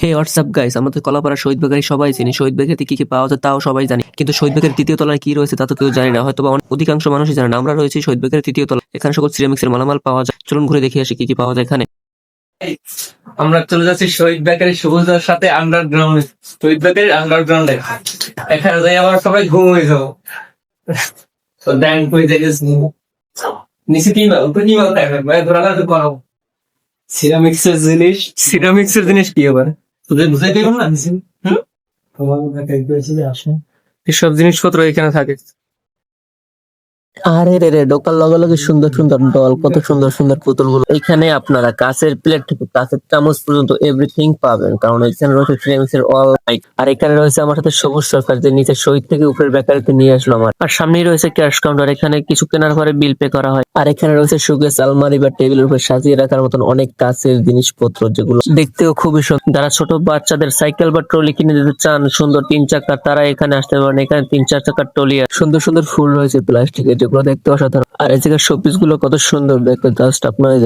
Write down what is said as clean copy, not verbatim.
হে WhatsApp guys, আমরা তো কলাপাড়া শহীদ bakery সবাই চিনি। শহীদ বেকারিতে কি কি পাওয়া যায় তাও সবাই জানি, কিন্তু শহীদ বেকারির তৃতীয় তলায় কি রয়েছে তা তো কেউ জানি না, হয়তো বা অধিকাংশ মানুষই জানে না। আমরা রয়েছি শহীদ বেকারির তৃতীয় তলা, এখানে সকল সিরামিক্সের মালামাল পাওয়া যায়। চলুন ঘুরে দেখে আসি কি কি পাওয়া যায় এখানে। আমরা চলে যাচ্ছি শহীদ বেকারি সবুজের সাথে আন্ডারগ্রাউন্ড, শহীদ বেকারির আন্ডারগ্রাউন্ডে। এখানে যাই আবার সবাই ঘুমিয়ে যাবো। তো দেন কই যাইস নিচে কি মাল উপরে কি মাল থাকবে ভাই, ধরালা তো করাবো। সিরামিক্সের জিনিস কি আবার তোদের বুঝাই দেব না। এসব জিনিসপত্র এখানে থাকে। আরে রে রে, ঢোকার লগে লগে সুন্দর সুন্দর ডল, কত সুন্দর সুন্দর পুতুলগুলো। এখানে আপনারা কাঁচের প্লেট থেকে কাঁচের চামচ পর্যন্ত এভরিথিং পাবেন, কারণ এখানে রয়েছে সিরামিক্সের অল লাইট। আর এখানে রয়েছে আমার সাথে সবুজ সরকার, যে নিচে শহীদ থেকে উপরের বেকারিতে নিয়ে আসলো আমার। আর সামনেই রয়েছে ক্যাশ কাউন্টার, এখানে কিছু কেনার পরে বিল পে করা হয়। আর এখানে রয়েছে শোকেস, আলমারি বা টেবিলের উপর সাজিয়ে রাখার মতন অনেক কাঁচের জিনিসপত্র, যেগুলো দেখতেও খুবই সুন্দর। যারা ছোট বাচ্চাদের সাইকেল বা ট্রলি কিনে দিতে চান সুন্দর 3 চাকার, তারা এখানে আসতে পারেন। এখানে 3-4 চাকার ট্রলি, সুন্দর সুন্দর ফুল রয়েছে প্লাস্টিকের, যেগুলো দেখতে অসাধারণ। আর এই জায়গার শোপিস গুলো কত সুন্দর দেখতে, জাস্ট আপনারা